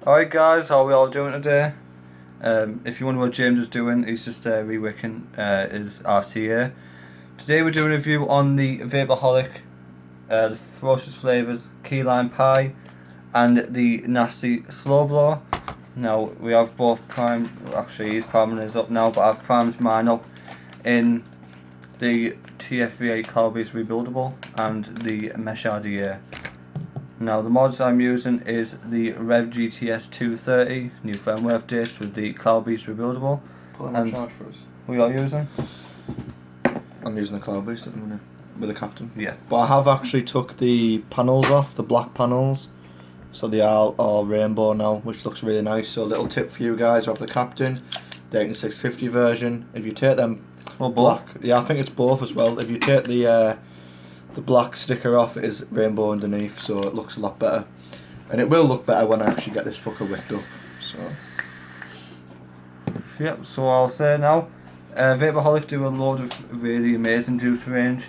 Alright guys, how are we all doing today? If you wonder what James is doing, he's just re-wicking his RTA. Today we're doing a review on the Vapoholic, the Ferocious Flavours Key Lime Pie and the NaYsH Slow Blow. Now we have both primed, actually he's priming his up now, but I've primed mine up in the TFV8 calorie-based rebuildable and the NaYsH RDA. Now the mods I'm using is the Rev GTS 230 new firmware update with the cloud-based rebuildable. Pull them charge for us. Who are you using? I'm using the cloud based at the minute with the captain. Yeah. But I have actually took the panels off, the black panels, so they are all rainbow now, which looks really nice. So a little tip for you guys who have the captain, the 18650 version. If you take them black, yeah, I think it's both as well. If you take the black sticker off, it is rainbow underneath, so it looks a lot better. And it will look better when I actually get this fucker whipped up. So. Yep, so I'll say now, Vapoholic do a load of really amazing juice range.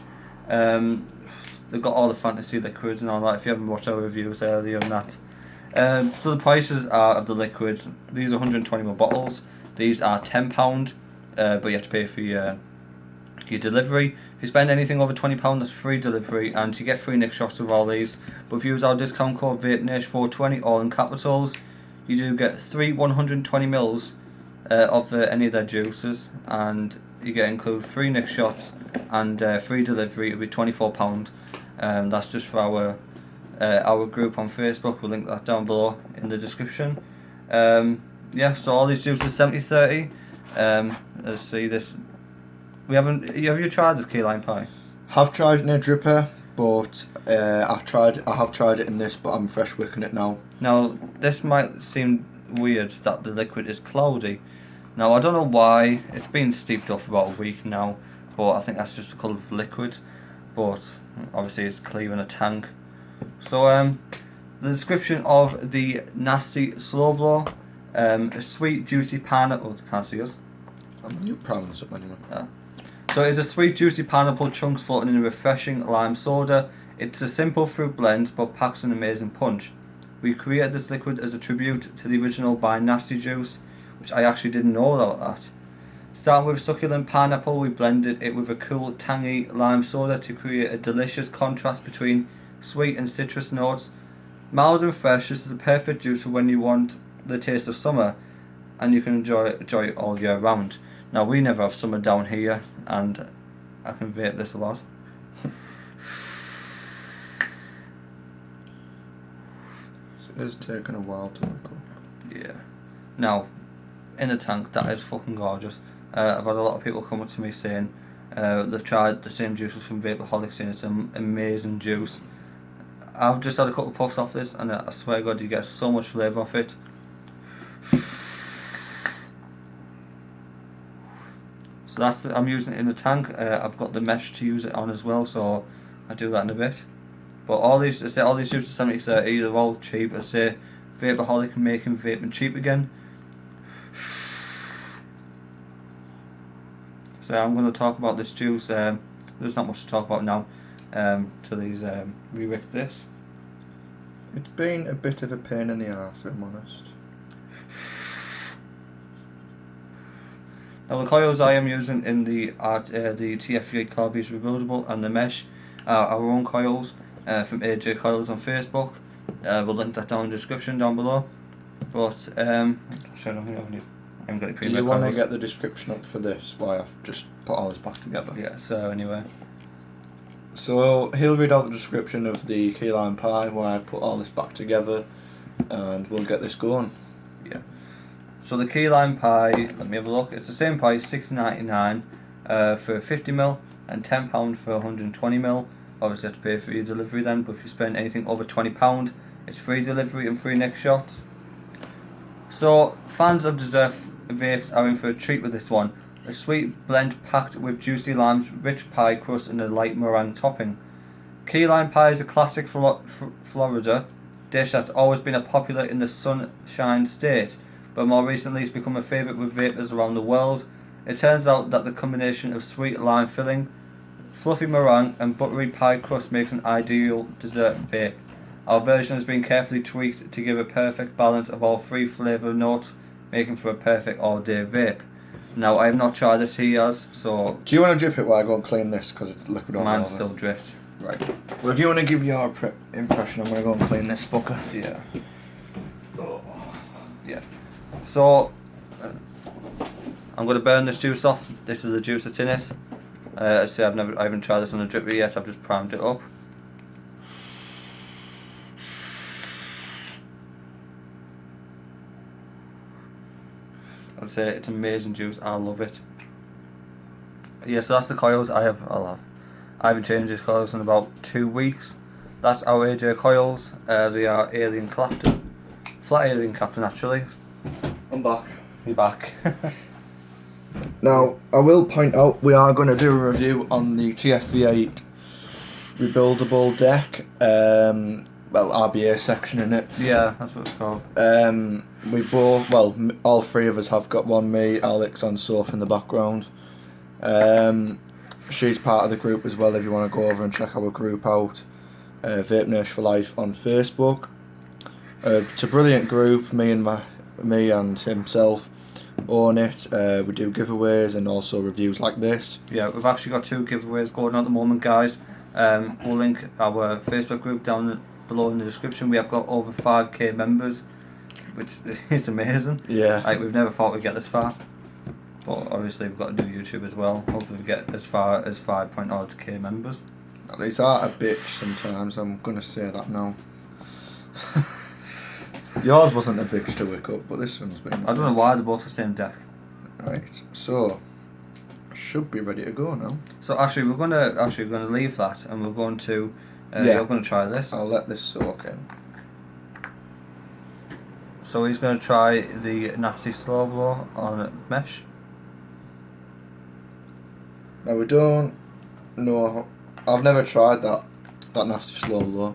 They've got all the fantasy liquids and all that, if you haven't watched our reviews earlier on that. So the prices are of the liquids, these are 120ml bottles, these are £10, but you have to pay for your delivery. If you spend anything over £20, that's free delivery, and you get free NaYsH shots of all these. But if you use our discount code VapeNaYsH420, all in capitals, you do get 3 120ml of any of their juices, and you get include free NaYsH shots and free delivery. It'll be £24. That's just for our group on Facebook. We'll link that down below in the description. Yeah, so all these juices 70/30. Let's see this. Have you tried the key lime pie? Have tried it in a dripper, but I have tried it in this, but I'm fresh wicking it now. Now this might seem weird that the liquid is cloudy. Now I don't know why. It's been steeped up for about a week now, but I think that's just the colour of the liquid. But obviously it's clear in a tank. So the description of the NaYsH Slow Blow, a sweet juicy pineapple. Oh, can't see us. I'm priming this up anyway. So it's a sweet juicy pineapple chunks floating in a refreshing lime soda. It's a simple fruit blend but packs an amazing punch. We created this liquid as a tribute to the original by NaYsH juice, which I actually didn't know about that. Starting with succulent pineapple, we blended it with a cool tangy lime soda to create a delicious contrast between sweet and citrus notes. Mild and fresh, this is the perfect juice for when you want the taste of summer, and you can enjoy it all year round. Now we never have summer down here, and I can vape this a lot. It is taking a while to work up. Yeah. Now, in the tank, that is fucking gorgeous. I've had a lot of people come up to me saying they've tried the same juices from Vapoholics and it's an amazing juice. I've just had a couple of puffs off this, and I swear to God, you get so much flavour off it. So that's I'm using it in the tank. I've got the mesh to use it on as well, so I do that in a bit. But all these juices are 70/30. They're all cheap. I say Vapoholic making vaping cheap again. So I'm going to talk about this juice. There's not much to talk about now. Till these re-wick this. It's been a bit of a pain in the arse, if I'm honest. Now the coils I am using in the TFV8 cloud-based rebuildable and the NaYsH are our own coils from AJ Coils on Facebook. We'll link that down in the description down below. But I don't think I haven't got any Do you want to get the description up for this? Why I've just put all this back together. Yeah. So anyway. So he'll read out the description of the key lime pie, why I put all this back together, and we'll get this going. Yeah. So the key lime pie, let me have a look. It's the same price, $6.99 for 50ml and £10 for 120ml. Obviously you have to pay for your delivery then, but if you spend anything over £20, it's free delivery and free NaYsH shots. So fans of dessert vapes are in for a treat with this one. A sweet blend packed with juicy limes, rich pie crust and a light meringue topping. Key lime pie is a classic Florida dish that's always been a popular in the Sunshine State, but more recently it's become a favourite with vapers around the world. It turns out that the combination of sweet lime filling, fluffy meringue and buttery pie crust makes an ideal dessert vape. Our version has been carefully tweaked to give a perfect balance of all 3 flavour notes, making for a perfect all-day vape. Now, I have not tried this, he has, so... Do you want to drip it while I go and clean this, because it's liquid all Mine's over? still dripped. Right. Well, if you want to give your impression, I'm going to go and clean this fucker. Yeah. Yeah. So, I'm going to burn this juice off. This is the juice that's in it. I haven't tried this on a dripper yet. I've just primed it up. I'd say it's amazing juice. I love it. Yeah, so that's the coils I'll have. I haven't changed these coils in about 2 weeks. That's our AJ coils. They are Alien Clapton. Flat Alien Clapton, actually. I'm back. Be back. Now, I will point out we are going to do a review on the TFV8 rebuildable deck. RBA section in it. Yeah, that's what it's called. We both, all 3 of us have got one. Me, Alex, and Soph in the background. She's part of the group as well if you want to go over and check our group out. Vape NaYsH for Life on Facebook. It's a brilliant group. Me and himself own it. We do giveaways and also reviews like this. Yeah, we've actually got 2 giveaways going on at the moment, guys. We'll link our Facebook group down below in the description. We have got over 5k members, which is amazing. Yeah. We've never thought we'd get this far. But obviously we've got to do YouTube as well. Hopefully we get as far as 5.0k members. These are a bitch sometimes, I'm going to say that now. Yours wasn't a bitch to wake up, but this one's been... I don't know why they're both the same deck. Right, so... I should be ready to go now. So actually we're gonna leave that and we're going to... You're going to try this. I'll let this soak in. So he's going to try the Nasty Slow Blow on NaYsH. Now we don't know... I've never tried that Nasty Slow Blow.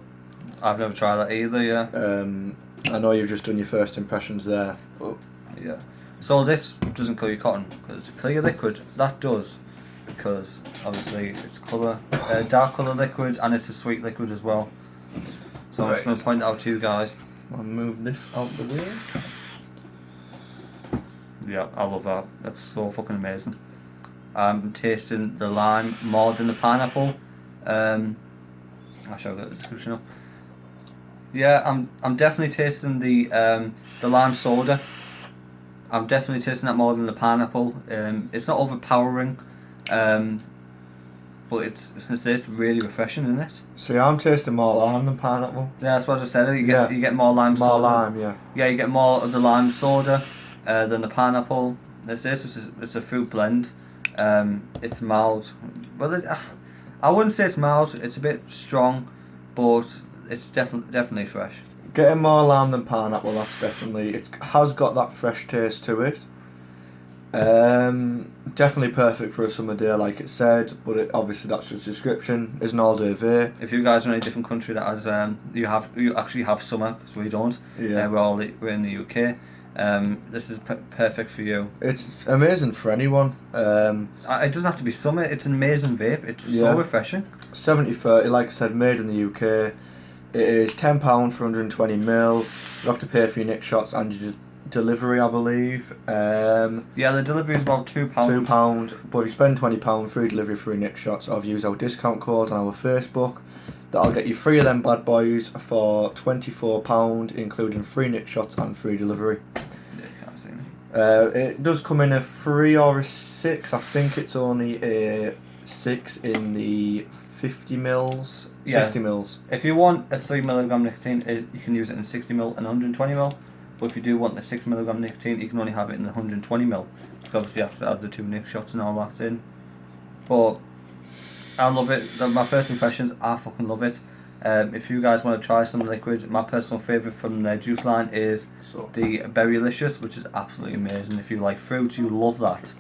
I've never tried that either, yeah. I know you've just done your first impressions there, but... Yeah. So this doesn't clear your cotton, because it's a clear liquid. That does, because obviously it's dark colour liquid, and it's a sweet liquid as well. So I'm just going to point it out to you guys. I'll move this out the way. Yeah, I love that. That's so fucking amazing. I'm tasting the lime more than the pineapple. Actually, I've got the description up. Yeah, I'm definitely tasting the lime soda. I'm definitely tasting that more than the pineapple. It's not overpowering, but it's really refreshing, isn't it? See, I'm tasting more lime than pineapple. Yeah, that's what I said. You get more lime soda. More lime, yeah. Yeah, you get more of the lime soda than the pineapple. It's a fruit blend. It's mild. Well, I wouldn't say it's mild. It's a bit strong, but it's definitely fresh. Getting more lime than pineapple, that's definitely... It has got that fresh taste to it. Definitely perfect for a summer day, like it said, but obviously that's just description. It's an all-day vape. If you guys are in a different country that has you actually have summer, because we don't. Yeah. We're in the UK. This is perfect for you. It's amazing for anyone. It doesn't have to be summer. It's an amazing vape. It's so refreshing. 70/30, like I said, made in the UK. It is £10 for 120ml. You have to pay for your nick shots and your delivery, I believe. Yeah, the delivery is about £2. £2, but if you spend £20, free delivery, free nick shots, or if you use our discount code on our Facebook, that'll get you 3 of them bad boys for £24, including free nick shots and free delivery. Yeah, you can't see me. It does come in a 3 or a 6. I think it's only a 6 in the 50ml, 60ml. If you want a 3mg nicotine, you can use it in 60ml and 120ml. But if you do want the 6mg nicotine, you can only have it in the 120ml. Because obviously you have to add the 2 nick shots and all that in. But I love it. My first impressions, I fucking love it. If you guys want to try some liquid, my personal favourite from their juice line is the Berrylicious, which is absolutely amazing. If you like fruit, you love that.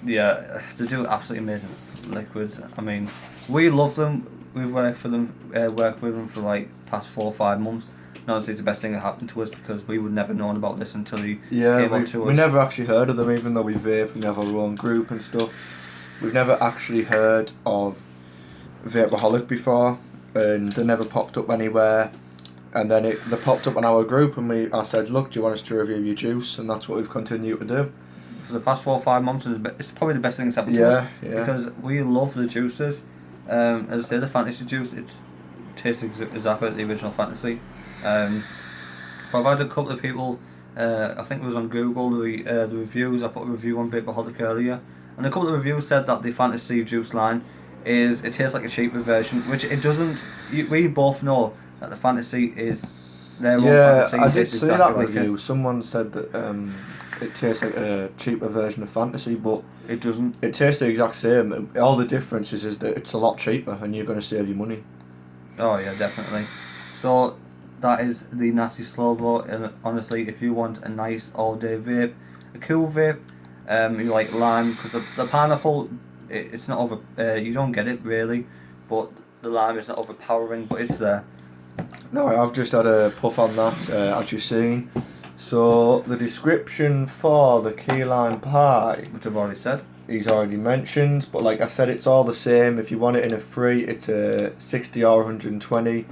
Yeah, they do absolutely amazing liquids. I mean, we love them. We've worked with them for like past 4 or 5 months. And honestly, it's the best thing that happened to us because we would never known about this until he came on to us. We never actually heard of them, even though we vape, we have our own group and stuff. We've never actually heard of Vapoholic before. and they never popped up anywhere. And then they popped up on our group, and I said, look, do you want us to review your juice? And that's what we've continued to do. For the past 4 or 5 months, it's probably the best thing that's happened to us. Yeah. Because we love the juices. As I say, the fantasy juice, it tastes exactly like the original fantasy. But I've had a couple of people, I think it was on Google, the reviews. I put a review on Vapoholic earlier, and a couple of reviews said that the fantasy juice line it tastes like a cheaper version, which it doesn't. We both know that the fantasy is their own fantasy. I did see exactly that like review. it. Someone said that it tastes like a cheaper version of fantasy, but It doesn't. it tastes the exact same. All the difference is that it's a lot cheaper, and you're going to save your money. Oh yeah, definitely. So that is the NaYsH slow blow. And honestly, if you want a nice all-day vape, a cool vape, you like lime, because the pineapple, it's not over. You don't get it really, but the lime is not overpowering, but it's there. No, I've just had a puff on that, as you've seen. So the description for the key lime pie, Which I've already said. he's already mentioned, but like I said, it's all the same. If you want it in a 3, it's a 60 or 120.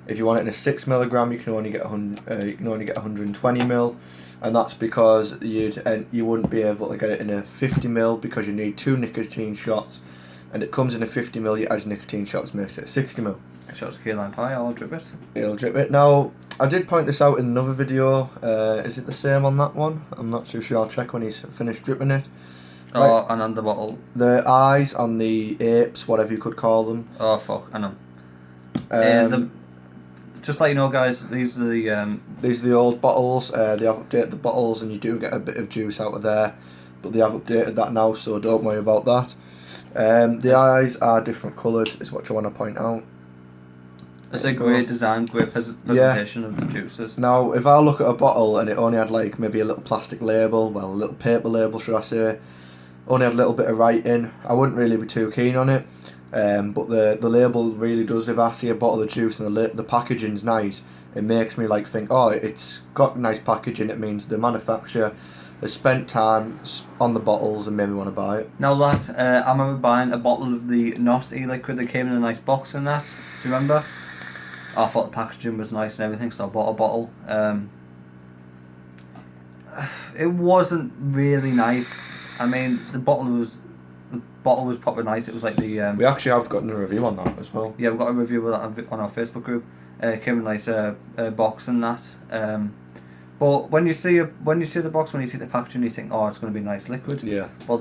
If you want it in a 6 milligram, you can only get 120 mil, and that's because you wouldn't be able to get it in a 50 mil because you need 2 nicotine shots, and it comes in a 50 mil. You add nicotine shots, makes it a 60 mil. Shots key lime pie. I'll drip it. It'll drip it. Now, I did point this out in another video. Is it the same on that one? I'm not too sure. I'll check when he's finished dripping it. Oh, Right. and on the bottle. The eyes on the apes, whatever you could call them. Oh fuck, I know. Um, Just let you know, guys. These are the These are the old bottles. They have updated the bottles, and you do get a bit of juice out of there. But they have updated that now, so don't worry about that. The eyes are different coloured, is what I want to point out. It's a great design, great presentation of the juices. Now, if I look at a bottle and it only had like maybe a little plastic label, well, a little paper label, should I say, only had a little bit of writing, I wouldn't really be too keen on it. But the label really does. If I see a bottle of juice and the packaging's nice, it makes me like think, oh, it's got nice packaging. It means the manufacturer has spent time on the bottles and made me want to buy it. Now, lads, I remember buying a bottle of the NaYsH e-liquid that came in a nice box and that. Do you remember? I thought the packaging was nice and everything, so I bought a bottle. It wasn't really nice. I mean, the bottle was proper nice. It was like the. We actually have gotten a review on that as well. Yeah, we've got a review of that on our Facebook group. It came in like a box and that. But when you see the box, when you see the packaging, you think, oh, it's going to be a nice liquid. Yeah. But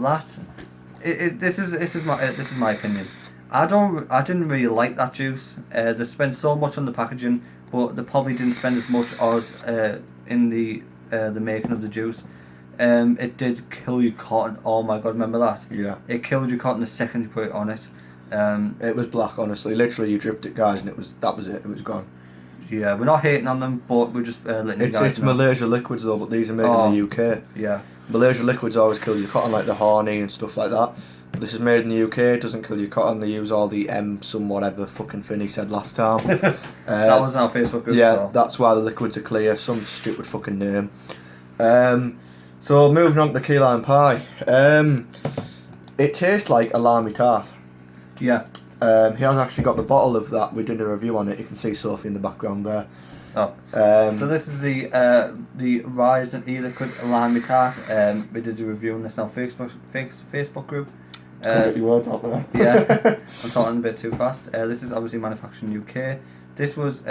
this is my opinion. I didn't really like that juice. They spent so much on the packaging, but they probably didn't spend as much as in the making of the juice. It did kill your cotton. Oh my god, remember that? Yeah. It killed your cotton the second you put it on it. It was black, honestly. Literally, you dripped it, guys, and that was it. It was gone. Yeah, we're not hating on them, but we're just letting you guys It's know. Malaysia liquids though, but these are made in the UK. Yeah. Malaysia liquids always kill your cotton, like the horny and stuff like that. But this is made in the UK. It doesn't kill your cotton. They use all the some whatever fucking Finney said last time. That was on our Facebook group. Yeah, so. that's why the liquids are clear. Some stupid fucking name. So moving on to the key lime pie. It tastes like a limey tart. Yeah. He has actually got the bottle of that. We did a review on it. You can see Sophie in the background there. Oh. So this is the Rise and E-Liquid Limey Tart. We did a review on this on our Facebook group. Get your words out there. Yeah, I'm talking a bit too fast. This is obviously manufactured in UK. This was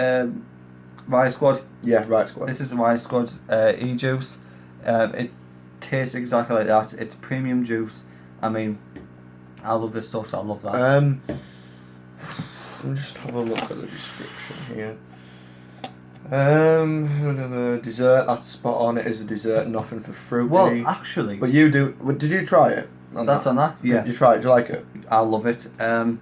Riot Squad. Yeah, Riot Squad. This is Riot Squad's e-juice. It tastes exactly like that. It's premium juice. I mean, I love this stuff, so I love that. Let me just have a look at the description here. Dessert, that's spot on. It is a dessert, nothing for fruity. Well, actually, but you do. Did you try it? That's on that. Yeah. Did you try it? Do you like it? I love it. I'm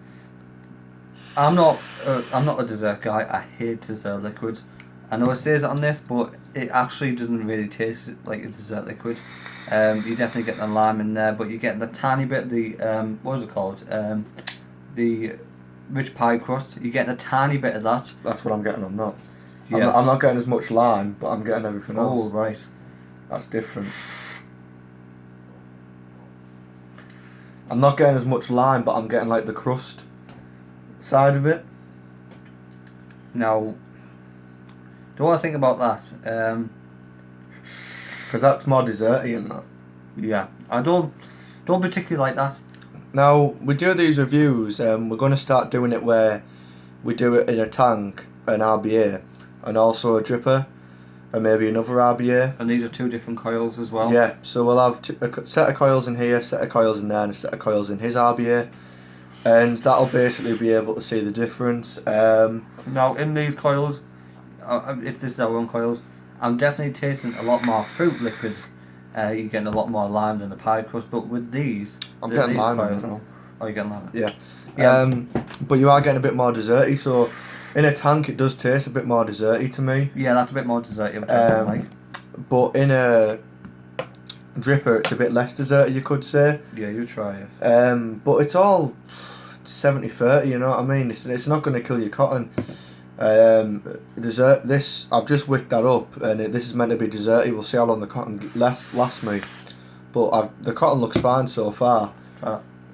not a dessert guy. I hate dessert liquids. I know it says it on this, but it actually doesn't really taste like a dessert liquid. You definitely get the lime in there, but you get the tiny bit of the what is it called? The rich pie crust. You get a tiny bit of that. That's what I'm getting on that. Yeah. I'm not getting as much lime, but I'm getting everything else. Oh right. That's different. I'm not getting as much lime, but I'm getting like the crust side of it. Now, do what I think about that? Because that's more desserty in that. Yeah, I don't particularly like that. Now, we do these reviews, we're going to start doing it where we do it in a tank, an RBA, and also a dripper, and maybe another RBA. And these are 2 different coils as well. Yeah, so we'll have a set of coils in here, a set of coils in there, and a set of coils in his RBA. And that'll basically be able to see the difference. Now, in these coils, if this is our own coils, I'm definitely tasting a lot more fruit liquid. You're getting a lot more lime than the pie crust, but with these, I'm getting lime coils, now. Oh, you're getting lime? Yeah. Yeah. But you are getting a bit more desserty, so in a tank it does taste a bit more desserty to me. Yeah, that's a bit more desserty, which I don't like. But in a dripper it's a bit less desserty, you could say. Yeah, you try it. But it's all 70-30, you know what I mean? It's not going to kill your cotton. Dessert. This I've just wicked that up, and this is meant to be desserty. We'll see how long the cotton lasts me. But the cotton looks fine so far.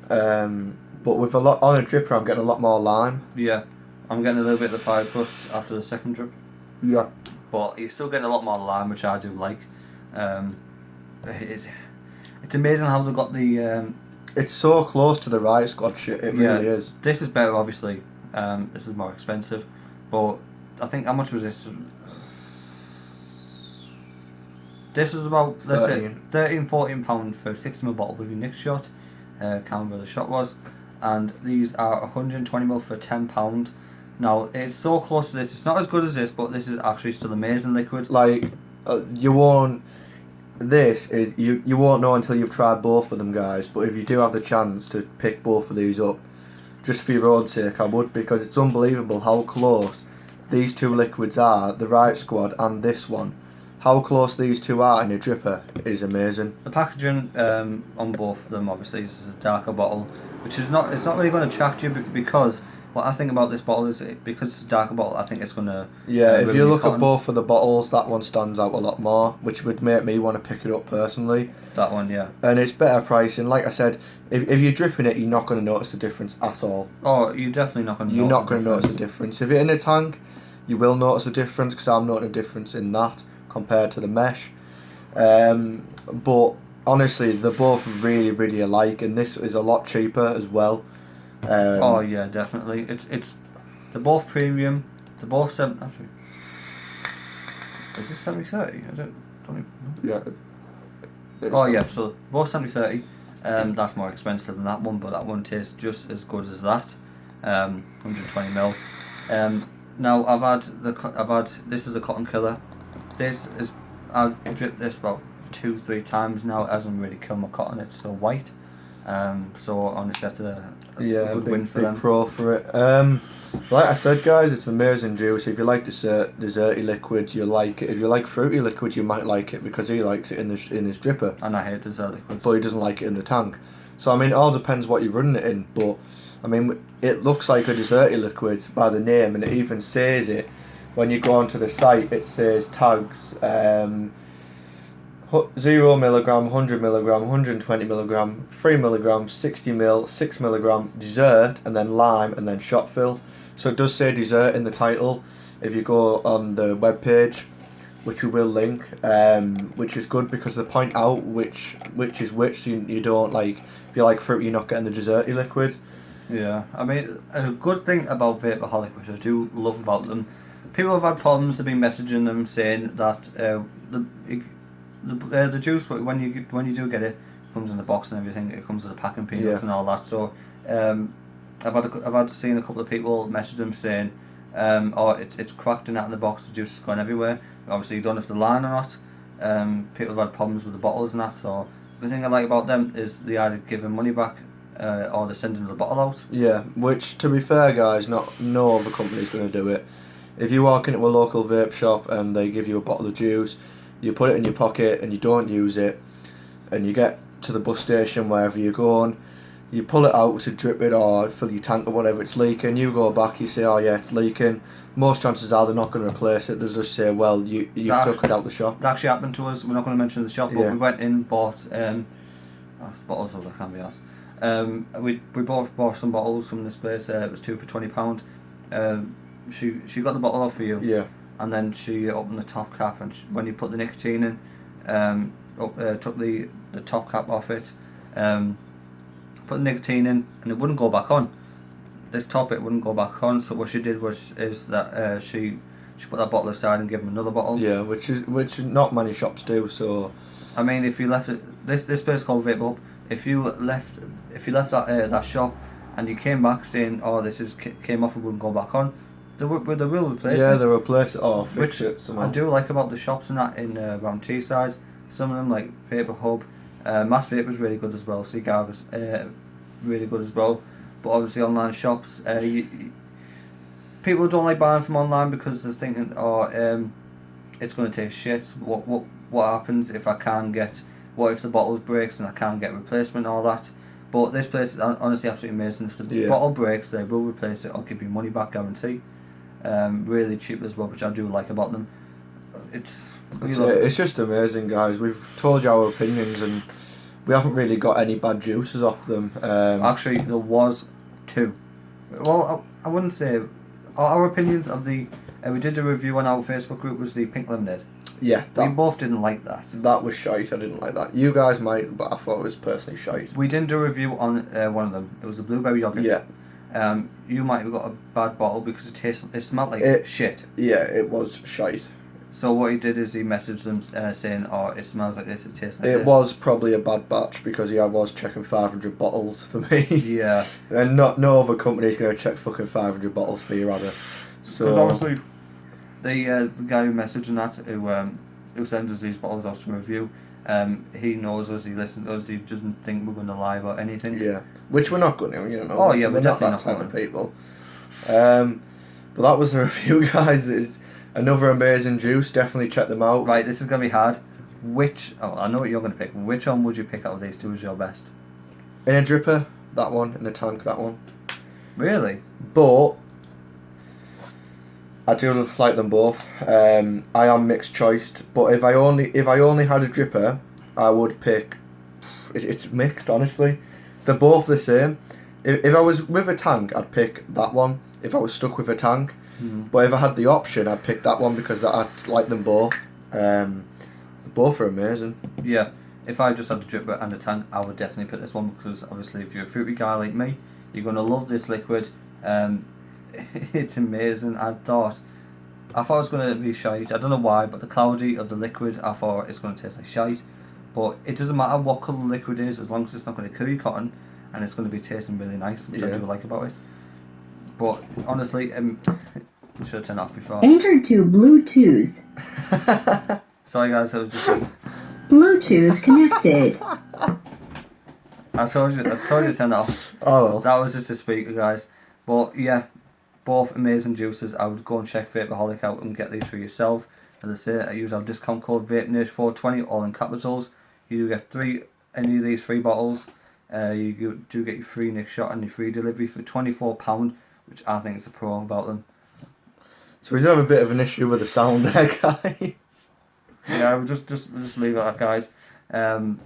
But with a lot on a dripper, I'm getting a lot more lime. Yeah, I'm getting a little bit of the pie crust after the second drip. Yeah. But you're still getting a lot more lime, which I do like. It's amazing how they got the. It's so close to the Riot Squad shit. It really is. This is better, obviously. This is more expensive, but I think how much was this? This is about, let's say, £13-14 for a 60ml bottle with your NaYsH shot. Can't remember where the shot was. And these are 120ml for £10. Now, it's so close to this. It's not as good as this, but this is actually still amazing liquid. Like, you won't. This is you won't know until you've tried both of them, guys. But if you do have the chance to pick both of these up, just for your own sake, I would, because it's unbelievable how close these 2 liquids are. The Riot Squad and this one. How close these 2 are in a dripper is amazing. The packaging on both of them, obviously, this is a darker bottle, which is not. It's not really going to attract you, because what I think about this bottle is because it's a darker bottle, I think it's going to. Yeah, if you look at both of the bottles, that one stands out a lot more, which would make me want to pick it up personally. That one, yeah. And it's better pricing. Like I said, if you're dripping it, you're not going to notice the difference at all. Oh, you're definitely not going to. You're not going to notice the difference. If you're in a tank, you will notice the difference, because I'm noticing a difference in that compared to the mesh. But honestly, they're both really, really alike, and this is a lot cheaper as well. Oh yeah, definitely. It's they're both premium. They're both actually. Is this 70-30? I don't even know. Yeah. Oh yeah, so both 70-30. That's more expensive than that one, but that one tastes just as good as that. 120ml. Now I've had this is a cotton killer. I've dripped this about 2-3 times now. It hasn't really killed my cotton. It's still white. So honestly, that's a good win for them. Big pro for it. Like I said, guys, it's amazing juice. If you like desserty liquids, you like it. If you like fruity liquids, you might like it, because he likes it in his dripper. And I hate dessert liquids. But he doesn't like it in the tank. So I mean, it all depends what you're running it in. But I mean, it looks like a desserty liquid by the name, and it even says it. When you go onto the site, it says tags 0 milligram, 100 milligram, 120 milligram, 3 milligram, 60 ml, 6 milligram dessert, and then lime, and then shot fill. So it does say dessert in the title if you go on the web page, which we will link, which is good, because they point out which is which, so you don't, like, if you like fruit, you're not getting the desserty liquid. Yeah, I mean, a good thing about Vapoholic, which I do love about them, people have had problems. They've been messaging them saying that the juice, when you do get it, comes in the box and everything. It comes with the packing peanuts and all that. So I've seen a couple of people message them saying, "Oh, it's cracked and out in the box. The juice is going everywhere." Obviously, you don't know if the line or not. People have had problems with the bottles and that. So the thing I like about them is they either give them money back, or they're sending the bottle out. Yeah, which, to be fair, guys, no other company's going to do it. If you walk into a local vape shop and they give you a bottle of juice, you put it in your pocket and you don't use it, and you get to the bus station, wherever you're going, you pull it out to drip it or fill your tank or whatever, it's leaking, you go back, you say, oh yeah, it's leaking. Most chances are they're not going to replace it. They'll just say, well, you've took it out the shop. That actually happened to us. We're not going to mention the shop, but we went in, bought bottles of that can be asked. We bought some bottles from this place. It was 2 for £20. she got the bottle off for you. Yeah. And then she opened the top cap, and when you put the nicotine in, took the top cap off it, put the nicotine in, and it wouldn't go back on. This top it wouldn't go back on. So what she did is that she put that bottle aside and gave him another bottle. Yeah, which not many shops do. So, I mean, if you left it, this place called Vape, if you left that shop, and you came back saying, "Oh, came off and wouldn't go back on," they will replace it. Yeah, they'll replace it or fix it somehow. I do like about the shops and that in around Teesside. Some of them like Vapohub, Mass Vape was really good as well. Cigar was really good as well. But obviously online shops, people don't like buying from online because they're thinking, it's going to taste shit. What happens if I can't get? What if the bottle breaks and I can't get replacement and all that? But this place is honestly absolutely amazing. If the bottle breaks, they will replace it or give you money back guarantee. Really cheap as well, which I do like about them. It's just amazing, guys. We've told you our opinions, and we haven't really got any bad juices off them. Actually, there was 2. Well, I wouldn't say our opinions of the. We did a review on our Facebook group. Was the pink lemonade? Yeah, we both didn't like that. That was shite. I didn't like that. You guys might, but I thought it was personally shite. We didn't do a review on one of them. It was the blueberry yogurt. Yeah. You might have got a bad bottle because it smelled like shit. Yeah, it was shite. So what he did is he messaged them saying, "Oh, it smells like this. It tastes like this." It was probably a bad batch because I was checking 500 bottles for me. Yeah. And no other company's going to check fucking 500 bottles for you, either. So. Because obviously, the guy who messaged and that who sends us these bottles out to review, he knows us. He listens to us. He doesn't think we're going to lie about anything. Yeah. Which we're not going to. You know. Oh yeah, we're not definitely that type of people. But that was the review, guys. It's another amazing juice. Definitely check them out. Right, this is going to be hard. I know what you're going to pick. Which one would you pick out of these two as your best? In a dripper, that one. In a tank, that one. Really? But I do like them both. I am mixed choiced, but if I only had a dripper, I would pick. It's mixed, honestly. They're both the same. If I was with a tank, I'd pick that one. If I was stuck with a tank. But if I had the option, I'd pick that one because I like them both. Both are amazing. Yeah, if I just had a dripper and a tank, I would definitely pick this one because obviously if you're a fruity guy like me, you're going to love this liquid. It's amazing. I thought it was going to be shite. I don't know why, but the cloudy of the liquid, I thought it's going to taste like shite. But it doesn't matter what colour the liquid is, as long as it's not going to kill your cotton, and it's going to be tasting really nice, which I do like about it. But honestly, should have turned it off before. Enter to Bluetooth. Sorry guys, I was just. Bluetooth connected. I told you to turn it off. Oh well. That was just a speaker, guys. But yeah, both amazing juices. I would go and check Vapoholic out and get these for yourself. As I say, I use our discount code VapeNash420, all in capitals. You do get any of these 3 bottles. You do get your free nick shot and your free delivery for £24, which I think is a pro about them. So we do have a bit of an issue with the sound there, guys. Yeah, we'll just leave it at that, guys.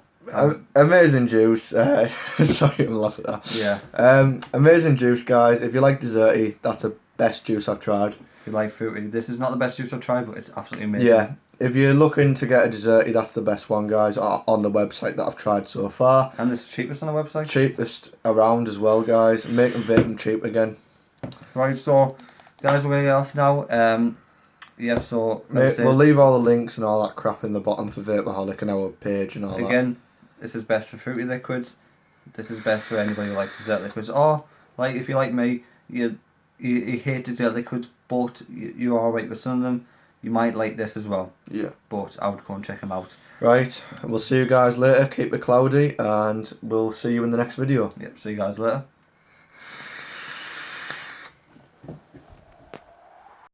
Amazing juice. Sorry, I'm laughing at that. Yeah. Amazing juice, guys. If you like desserty, that's the best juice I've tried. If you like fruity, this is not the best juice I've tried, but it's absolutely amazing. Yeah. If you're looking to get a desserty, that's the best one, guys, on the website that I've tried so far. And it's cheapest on the website? Cheapest around as well, guys. Make them vape them cheap again. Right, so, guys, we're going to get off now. Yeah, so... We'll leave all the links and all that crap in the bottom for Vapoholic and our page and all that. Again, this is best for fruity liquids. This is best for anybody who likes dessert liquids. Or, like, if you're like me, you hate dessert liquids, but you're alright with some of them, you might like this as well. Yeah. But I would go and check them out. Right, we'll see you guys later. Keep it cloudy, and we'll see you in the next video. Yep, see you guys later.